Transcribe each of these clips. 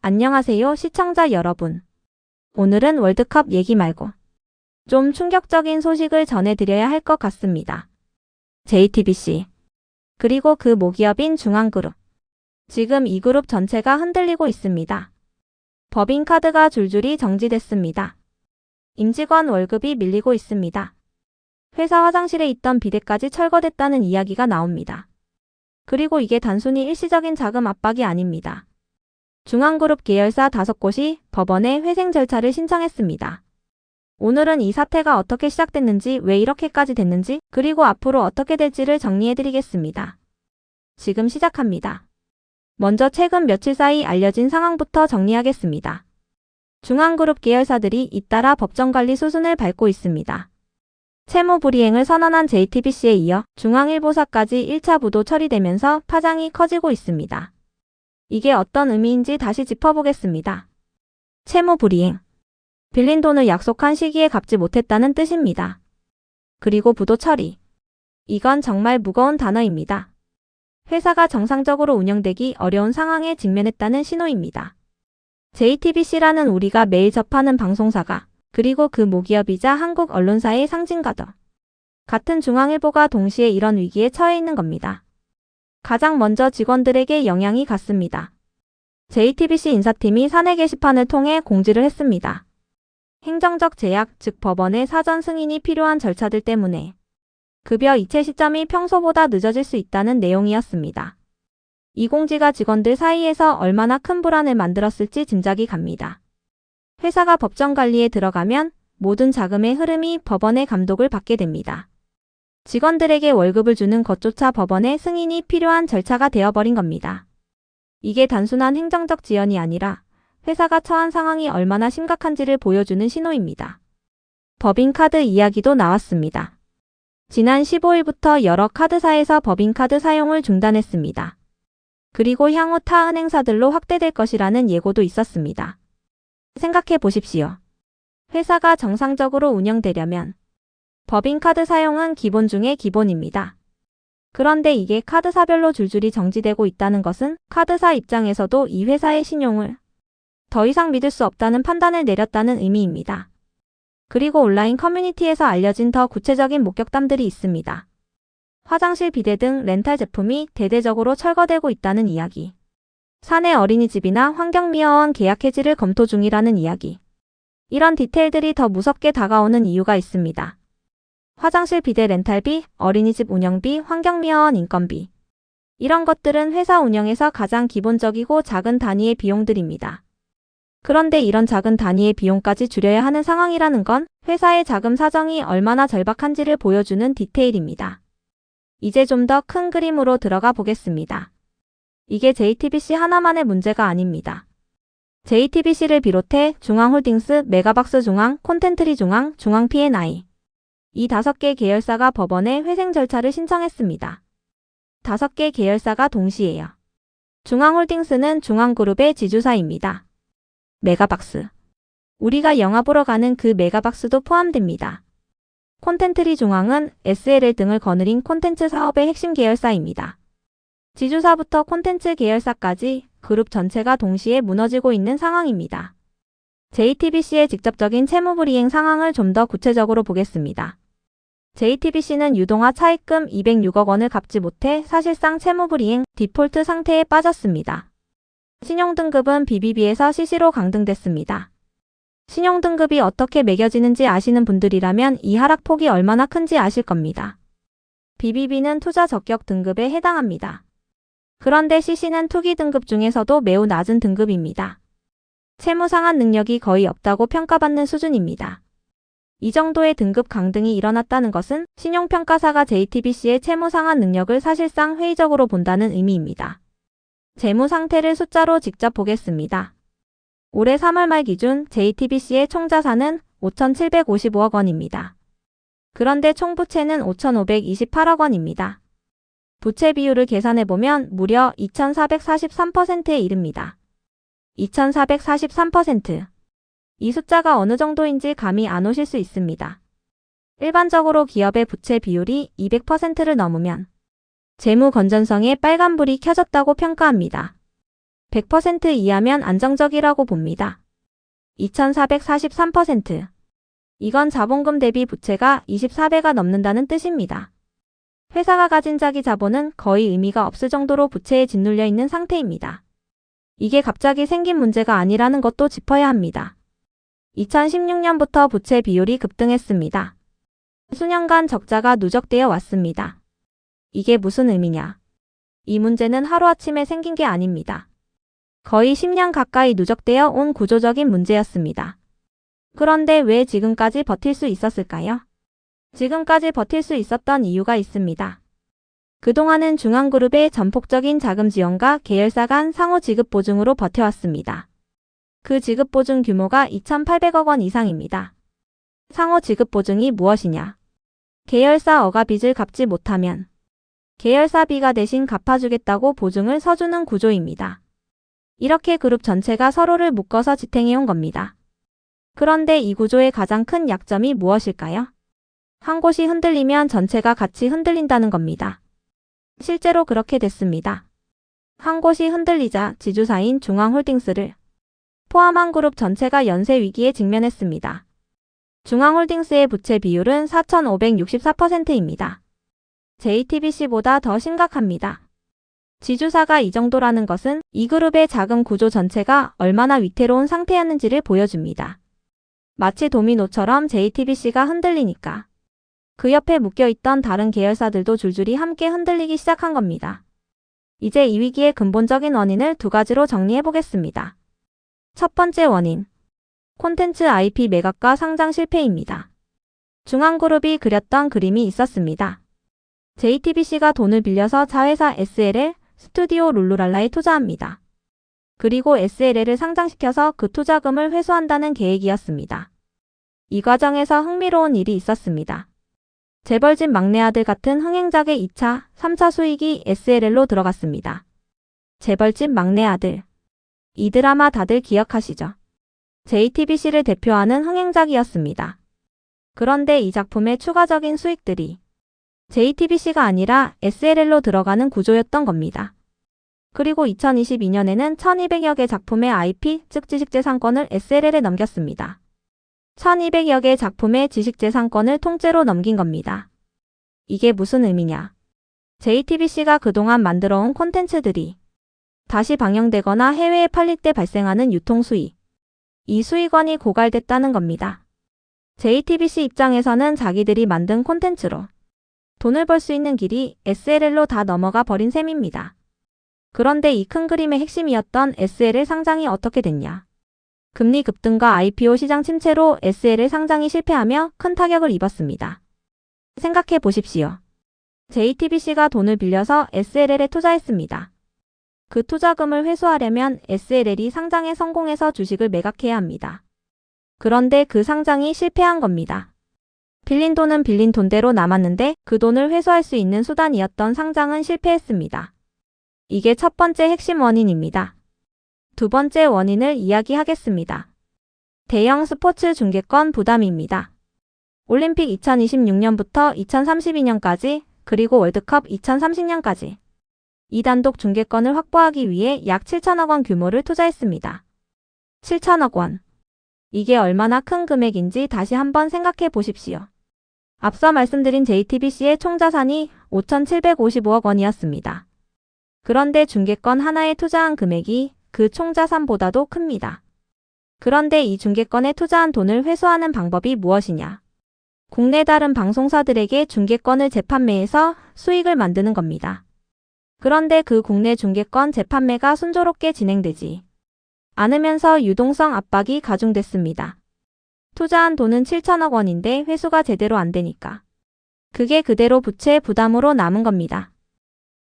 안녕하세요, 시청자 여러분. 오늘은 월드컵 얘기 말고 좀 충격적인 소식을 전해드려야 할 것 같습니다. JTBC 그리고 그 모기업인 중앙그룹. 지금 이 그룹 전체가 흔들리고 있습니다. 법인카드가 줄줄이 정지됐습니다. 임직원 월급이 밀리고 있습니다. 회사 화장실에 있던 비데까지 철거됐다는 이야기가 나옵니다. 그리고 이게 단순히 일시적인 자금 압박이 아닙니다. 중앙그룹 계열사 5곳이 법원에 회생 절차를 신청했습니다. 오늘은 이 사태가 어떻게 시작됐는지, 왜 이렇게까지 됐는지, 그리고 앞으로 어떻게 될지를 정리해드리겠습니다. 지금 시작합니다. 먼저 최근 며칠 사이 알려진 상황부터 정리하겠습니다. 중앙그룹 계열사들이 잇따라 법정관리 수순을 밟고 있습니다. 채무 불이행을 선언한 JTBC에 이어 중앙일보사까지 1차 부도 처리되면서 파장이 커지고 있습니다. 이게 어떤 의미인지 다시 짚어보겠습니다. 채무 불이행. 빌린 돈을 약속한 시기에 갚지 못했다는 뜻입니다. 그리고 부도 처리. 이건 정말 무거운 단어입니다. 회사가 정상적으로 운영되기 어려운 상황에 직면했다는 신호입니다. JTBC라는 우리가 매일 접하는 방송사가, 그리고 그 모기업이자 한국 언론사의 상징과도 같은 중앙일보가 동시에 이런 위기에 처해 있는 겁니다. 가장 먼저 직원들에게 영향이 갔습니다. JTBC 인사팀이 사내 게시판을 통해 공지를 했습니다. 행정적 제약, 즉 법원의 사전 승인이 필요한 절차들 때문에 급여 이체 시점이 평소보다 늦어질 수 있다는 내용이었습니다. 이 공지가 직원들 사이에서 얼마나 큰 불안을 만들었을지 짐작이 갑니다. 회사가 법정 관리에 들어가면 모든 자금의 흐름이 법원의 감독을 받게 됩니다. 직원들에게 월급을 주는 것조차 법원의 승인이 필요한 절차가 되어버린 겁니다. 이게 단순한 행정적 지연이 아니라 회사가 처한 상황이 얼마나 심각한지를 보여주는 신호입니다. 법인카드 이야기도 나왔습니다. 지난 15일부터 여러 카드사에서 법인카드 사용을 중단했습니다. 그리고 향후 타 은행사들로 확대될 것이라는 예고도 있었습니다. 생각해 보십시오. 회사가 정상적으로 운영되려면 법인카드 사용은 기본 중의 기본입니다. 그런데 이게 카드사별로 줄줄이 정지되고 있다는 것은 카드사 입장에서도 이 회사의 신용을 더 이상 믿을 수 없다는 판단을 내렸다는 의미입니다. 그리고 온라인 커뮤니티에서 알려진 더 구체적인 목격담들이 있습니다. 화장실 비데 등 렌탈 제품이 대대적으로 철거되고 있다는 이야기. 사내 어린이집이나 환경미화원 계약 해지를 검토 중이라는 이야기. 이런 디테일들이 더 무섭게 다가오는 이유가 있습니다. 화장실 비데 렌탈비, 어린이집 운영비, 환경미화원 인건비. 이런 것들은 회사 운영에서 가장 기본적이고 작은 단위의 비용들입니다. 그런데 이런 작은 단위의 비용까지 줄여야 하는 상황이라는 건 회사의 자금 사정이 얼마나 절박한지를 보여주는 디테일입니다. 이제 좀 더 큰 그림으로 들어가 보겠습니다. 이게 JTBC 하나만의 문제가 아닙니다. JTBC를 비롯해 중앙홀딩스, 메가박스 중앙, 콘텐트리 중앙, 중앙 P&I. 이 5개 계열사가 법원에 회생 절차를 신청했습니다. 5개 계열사가 동시에요. 중앙홀딩스는 중앙그룹의 지주사입니다. 메가박스. 우리가 영화 보러 가는 그 메가박스도 포함됩니다. 콘텐트리 중앙은 SLL 등을 거느린 콘텐츠 사업의 핵심 계열사입니다. 지주사부터 콘텐츠 계열사까지 그룹 전체가 동시에 무너지고 있는 상황입니다. JTBC의 직접적인 채무불이행 상황을 좀 더 구체적으로 보겠습니다. JTBC는 유동화 차입금 206억 원을 갚지 못해 사실상 채무불이행, 디폴트 상태에 빠졌습니다. 신용등급은 BBB에서 CC로 강등됐습니다. 신용등급이 어떻게 매겨지는지 아시는 분들이라면 이 하락폭이 얼마나 큰지 아실 겁니다. BBB는 투자 적격 등급에 해당합니다. 그런데 CC는 투기 등급 중에서도 매우 낮은 등급입니다. 채무 상환 능력이 거의 없다고 평가받는 수준입니다. 이 정도의 등급 강등이 일어났다는 것은 신용평가사가 JTBC의 채무 상환 능력을 사실상 회의적으로 본다는 의미입니다. 재무 상태를 숫자로 직접 보겠습니다. 올해 3월 말 기준 JTBC의 총자산은 5,755억 원입니다. 그런데 총부채는 5,528억 원입니다. 부채 비율을 계산해보면 무려 2,443%에 이릅니다. 2,443%. 이 숫자가 어느 정도인지 감이 안 오실 수 있습니다. 일반적으로 기업의 부채 비율이 200%를 넘으면 재무 건전성에 빨간불이 켜졌다고 평가합니다. 100% 이하면 안정적이라고 봅니다. 2443%. 이건 자본금 대비 부채가 24배가 넘는다는 뜻입니다. 회사가 가진 자기 자본은 거의 의미가 없을 정도로 부채에 짓눌려 있는 상태입니다. 이게 갑자기 생긴 문제가 아니라는 것도 짚어야 합니다. 2016년부터 부채 비율이 급등했습니다. 수년간 적자가 누적되어 왔습니다. 이게 무슨 의미냐? 이 문제는 하루아침에 생긴 게 아닙니다. 거의 10년 가까이 누적되어 온 구조적인 문제였습니다. 그런데 왜 지금까지 버틸 수 있었을까요? 지금까지 버틸 수 있었던 이유가 있습니다. 그동안은 중앙그룹의 전폭적인 자금 지원과 계열사 간 상호 지급 보증으로 버텨왔습니다. 그 지급 보증 규모가 2,800억 원 이상입니다. 상호 지급 보증이 무엇이냐? 계열사 어가 빚을 갚지 못하면 계열사 B가 대신 갚아주겠다고 보증을 서주는 구조입니다. 이렇게 그룹 전체가 서로를 묶어서 지탱해온 겁니다. 그런데 이 구조의 가장 큰 약점이 무엇일까요? 한 곳이 흔들리면 전체가 같이 흔들린다는 겁니다. 실제로 그렇게 됐습니다. 한 곳이 흔들리자 지주사인 중앙홀딩스를 포함한 그룹 전체가 연쇄 위기에 직면했습니다. 중앙홀딩스의 부채 비율은 4,564%입니다. JTBC보다 더 심각합니다. 지주사가 이 정도라는 것은 이 그룹의 자금 구조 전체가 얼마나 위태로운 상태였는지를 보여줍니다. 마치 도미노처럼 JTBC가 흔들리니까 그 옆에 묶여있던 다른 계열사들도 줄줄이 함께 흔들리기 시작한 겁니다. 이제 이 위기의 근본적인 원인을 두 가지로 정리해보겠습니다. 첫 번째 원인, 콘텐츠 IP 매각과 상장 실패입니다. 중앙그룹이 그렸던 그림이 있었습니다. JTBC가 돈을 빌려서 자회사 SLL, 스튜디오 룰루랄라에 투자합니다. 그리고 SLL을 상장시켜서 그 투자금을 회수한다는 계획이었습니다. 이 과정에서 흥미로운 일이 있었습니다. 재벌집 막내 아들 같은 흥행작의 2차, 3차 수익이 SLL로 들어갔습니다. 재벌집 막내 아들. 이 드라마 다들 기억하시죠? JTBC를 대표하는 흥행작이었습니다. 그런데 이 작품의 추가적인 수익들이 JTBC가 아니라 SLL로 들어가는 구조였던 겁니다. 그리고 2022년에는 1200여 개 작품의 IP, 즉 지식재산권을 SLL에 넘겼습니다. 1200여 개 작품의 지식재산권을 통째로 넘긴 겁니다. 이게 무슨 의미냐? JTBC가 그동안 만들어온 콘텐츠들이 다시 방영되거나 해외에 팔릴 때 발생하는 유통수익, 이 수익원이 고갈됐다는 겁니다. JTBC 입장에서는 자기들이 만든 콘텐츠로 돈을 벌 수 있는 길이 SLL로 다 넘어가 버린 셈입니다. 그런데 이 큰 그림의 핵심이었던 SLL 상장이 어떻게 됐냐? 금리 급등과 IPO 시장 침체로 SLL 상장이 실패하며 큰 타격을 입었습니다. 생각해 보십시오. JTBC가 돈을 빌려서 SLL에 투자했습니다. 그 투자금을 회수하려면 SLL이 상장에 성공해서 주식을 매각해야 합니다. 그런데 그 상장이 실패한 겁니다. 빌린 돈은 빌린 돈대로 남았는데 그 돈을 회수할 수 있는 수단이었던 상장은 실패했습니다. 이게 첫 번째 핵심 원인입니다. 두 번째 원인을 이야기하겠습니다. 대형 스포츠 중계권 부담입니다. 올림픽 2026년부터 2032년까지 그리고 월드컵 2030년까지 이 단독 중계권을 확보하기 위해 약 7천억 원 규모를 투자했습니다. 7천억 원. 이게 얼마나 큰 금액인지 다시 한번 생각해 보십시오. 앞서 말씀드린 JTBC의 총 자산이 5,755억 원이었습니다. 그런데 중계권 하나에 투자한 금액이 그 총 자산보다도 큽니다. 그런데 이 중계권에 투자한 돈을 회수하는 방법이 무엇이냐? 국내 다른 방송사들에게 중계권을 재판매해서 수익을 만드는 겁니다. 그런데 그 국내 중계권 재판매가 순조롭게 진행되지 않으면서 유동성 압박이 가중됐습니다. 투자한 돈은 7천억 원인데 회수가 제대로 안 되니까 그게 그대로 부채 부담으로 남은 겁니다.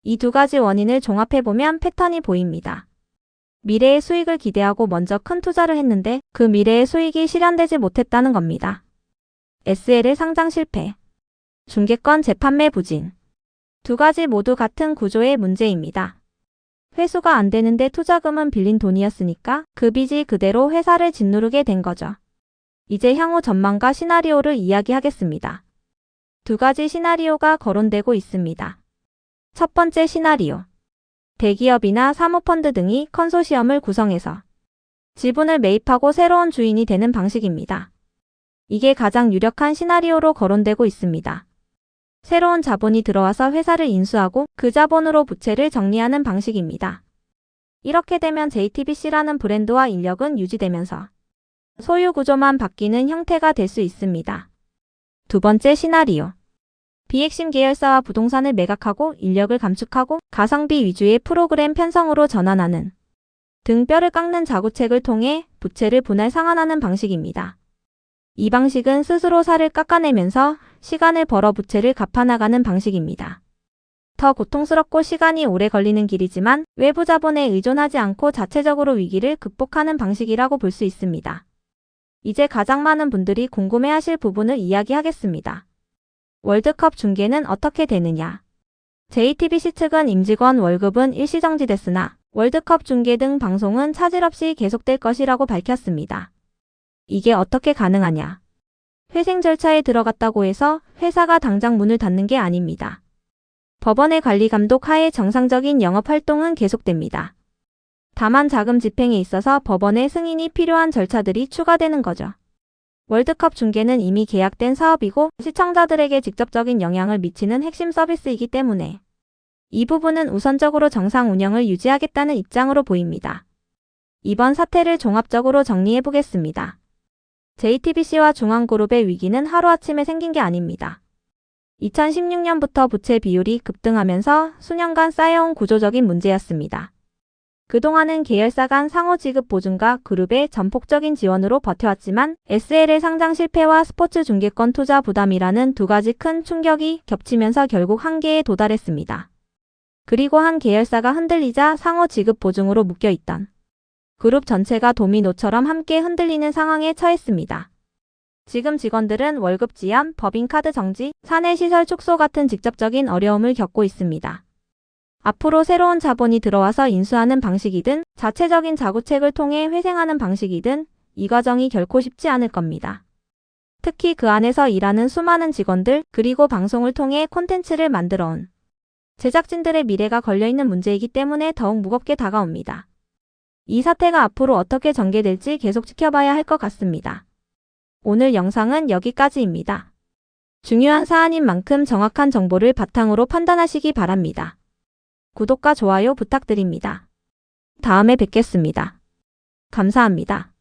이 두 가지 원인을 종합해보면 패턴이 보입니다. 미래의 수익을 기대하고 먼저 큰 투자를 했는데 그 미래의 수익이 실현되지 못했다는 겁니다. SLL 상장 실패, 중계권 재판매 부진. 두 가지 모두 같은 구조의 문제입니다. 회수가 안 되는데 투자금은 빌린 돈이었으니까 그 빚이 그대로 회사를 짓누르게 된 거죠. 이제 향후 전망과 시나리오를 이야기하겠습니다. 두 가지 시나리오가 거론되고 있습니다. 첫 번째 시나리오. 대기업이나 사모펀드 등이 컨소시엄을 구성해서 지분을 매입하고 새로운 주인이 되는 방식입니다. 이게 가장 유력한 시나리오로 거론되고 있습니다. 새로운 자본이 들어와서 회사를 인수하고 그 자본으로 부채를 정리하는 방식입니다. 이렇게 되면 JTBC라는 브랜드와 인력은 유지되면서 소유 구조만 바뀌는 형태가 될 수 있습니다. 두 번째 시나리오. 비핵심 계열사와 부동산을 매각하고 인력을 감축하고 가성비 위주의 프로그램 편성으로 전환하는 등 뼈를 깎는 자구책을 통해 부채를 분할 상환하는 방식입니다. 이 방식은 스스로 살을 깎아내면서 시간을 벌어 부채를 갚아나가는 방식입니다. 더 고통스럽고 시간이 오래 걸리는 길이지만 외부 자본에 의존하지 않고 자체적으로 위기를 극복하는 방식이라고 볼 수 있습니다. 이제 가장 많은 분들이 궁금해하실 부분을 이야기하겠습니다. 월드컵 중계는 어떻게 되느냐? JTBC 측은 임직원 월급은 일시정지됐으나 월드컵 중계 등 방송은 차질 없이 계속될 것이라고 밝혔습니다. 이게 어떻게 가능하냐? 회생 절차에 들어갔다고 해서 회사가 당장 문을 닫는 게 아닙니다. 법원의 관리 감독 하에 정상적인 영업 활동은 계속됩니다. 다만 자금 집행에 있어서 법원의 승인이 필요한 절차들이 추가되는 거죠. 월드컵 중계는 이미 계약된 사업이고 시청자들에게 직접적인 영향을 미치는 핵심 서비스이기 때문에 이 부분은 우선적으로 정상 운영을 유지하겠다는 입장으로 보입니다. 이번 사태를 종합적으로 정리해 보겠습니다. JTBC와 중앙그룹의 위기는 하루아침에 생긴 게 아닙니다. 2016년부터 부채 비율이 급등하면서 수년간 쌓여온 구조적인 문제였습니다. 그동안은 계열사 간 상호 지급 보증과 그룹의 전폭적인 지원으로 버텨왔지만 SL의 상장 실패와 스포츠 중계권 투자 부담이라는 두 가지 큰 충격이 겹치면서 결국 한계에 도달했습니다. 그리고 한 계열사가 흔들리자 상호 지급 보증으로 묶여있던 그룹 전체가 도미노처럼 함께 흔들리는 상황에 처했습니다. 지금 직원들은 월급 지연, 법인카드 정지, 사내시설 축소 같은 직접적인 어려움을 겪고 있습니다. 앞으로 새로운 자본이 들어와서 인수하는 방식이든 자체적인 자구책을 통해 회생하는 방식이든 이 과정이 결코 쉽지 않을 겁니다. 특히 그 안에서 일하는 수많은 직원들 그리고 방송을 통해 콘텐츠를 만들어온 제작진들의 미래가 걸려있는 문제이기 때문에 더욱 무겁게 다가옵니다. 이 사태가 앞으로 어떻게 전개될지 계속 지켜봐야 할 것 같습니다. 오늘 영상은 여기까지입니다. 중요한 사안인 만큼 정확한 정보를 바탕으로 판단하시기 바랍니다. 구독과 좋아요 부탁드립니다. 다음에 뵙겠습니다. 감사합니다.